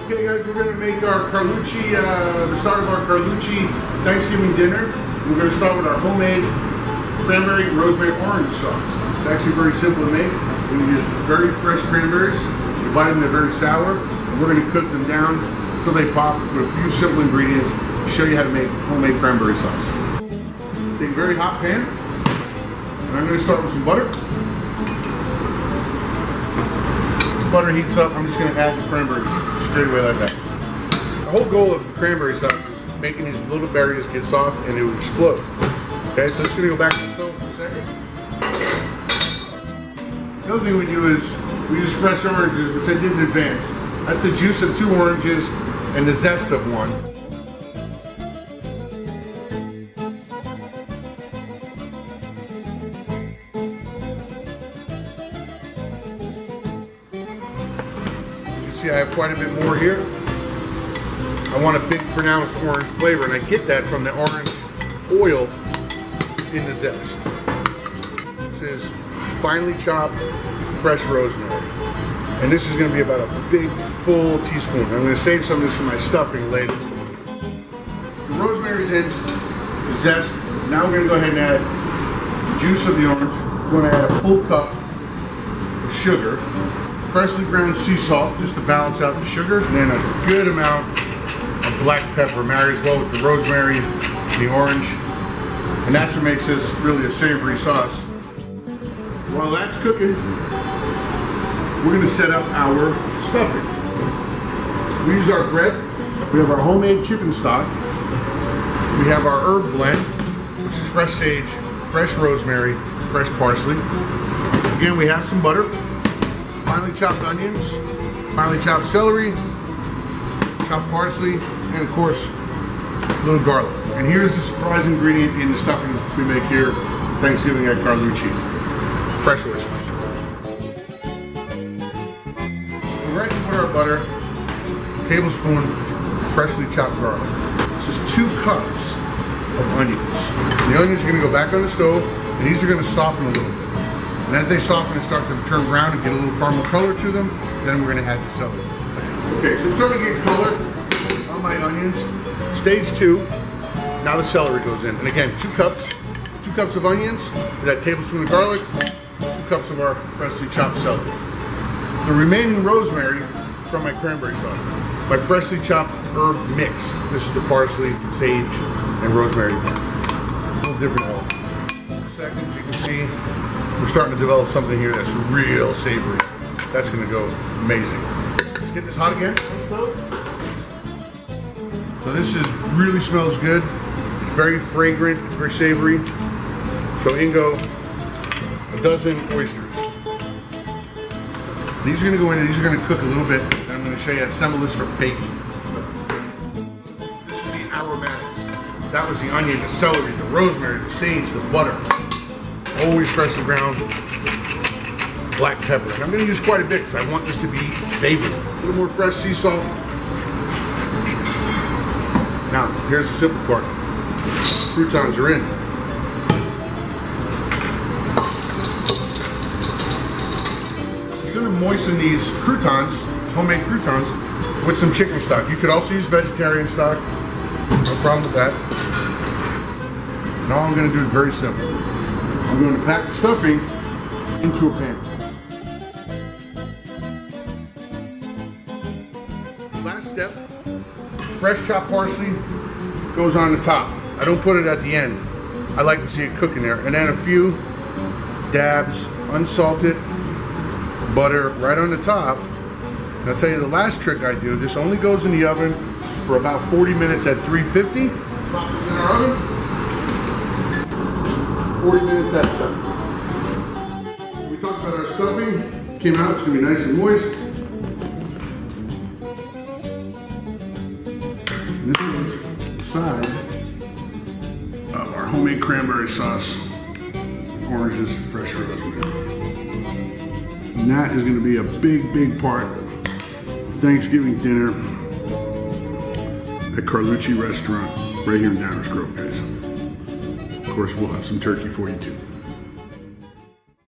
Okay guys, we're going to make our Carlucci, the start of our Carlucci Thanksgiving dinner. We're going to start with our homemade cranberry rosemary orange sauce. It's actually very simple to make. We use very fresh cranberries, divide them, they're very sour, and we're going to cook them down until they pop with a few simple ingredients to show you how to make homemade cranberry sauce. Take a very hot pan, and I'm going to start with some butter. Butter heats up, I'm just going to add the cranberries straight away like that. The whole goal of the cranberry sauce is making these little berries get soft and it will explode. Okay, so it's going to go back to the stove for a second. The other thing we do is we use fresh oranges, which I did in advance. That's the juice of 2 oranges and the zest of 1. See, I have quite a bit more here. I want a big pronounced orange flavor, and I get that from the orange oil in the zest. This is finely chopped fresh rosemary, and this is going to be about a big full teaspoon. I'm going to save some of this for my stuffing later. The rosemary's in, the zest. Now we're going to go ahead and add the juice of the orange. We're going to add a full cup of sugar. Freshly ground sea salt just to balance out the sugar, and then a good amount of black pepper married as well with the rosemary, the orange, and that's what makes this really a savory sauce. While that's cooking, we're going to set up our stuffing. We use our bread, we have our homemade chicken stock, we have our herb blend, which is fresh sage, fresh rosemary, fresh parsley. Again, we have some butter, finely chopped onions, finely chopped celery, chopped parsley, and of course, a little garlic. And here's the surprise ingredient in the stuffing we make here Thanksgiving at Carlucci: fresh oysters. So right in our butter, a tablespoon freshly chopped garlic. This is 2 cups of onions. The onions are going to go back on the stove, and these are going to soften a little bit. And as they soften and start to turn brown and get a little caramel color to them, then we're going to add the celery. Okay, so I'm starting to get color on my onions. Stage 2, now the celery goes in. And again, 2 cups of onions to that tablespoon of garlic, 2 cups of our freshly chopped celery. The remaining rosemary from my cranberry sauce, my freshly chopped herb mix. This is the parsley, sage, and rosemary. A little different one. Seconds, you can see we're starting to develop something here that's real savory. That's going to go amazing. Let's get this hot again. So this really smells good. It's very fragrant. It's very savory. So in go a dozen oysters. These are going to go in and these are going to cook a little bit. And I'm going to show you how to assemble this for baking. This is the aromatics. That was the onion, the celery, the rosemary, the sage, the butter. Always freshly ground black pepper. And I'm going to use quite a bit because I want this to be savory. A little more fresh sea salt. Now, here's the simple part. Croutons are in. It's going to moisten these croutons, homemade croutons, with some chicken stock. You could also use vegetarian stock. No problem with that. And all I'm going to do is very simple. I'm going to pack the stuffing into a pan. Last step, fresh chopped parsley goes on the top. I don't put it at the end. I like to see it cook in there. And then a few dabs, unsalted butter right on the top. And I'll tell you the last trick I do, this only goes in the oven for about 40 minutes at 350. Pop this in our oven. 40 minutes that time. We talked about our stuffing. Came out, it's going to be nice and moist. And this is the side of our homemade cranberry sauce. Oranges, fresh rosemary. And that is going to be a big, big part of Thanksgiving dinner at Carlucci restaurant right here in Downers Grove, guys. Of course, we'll have some turkey for you too.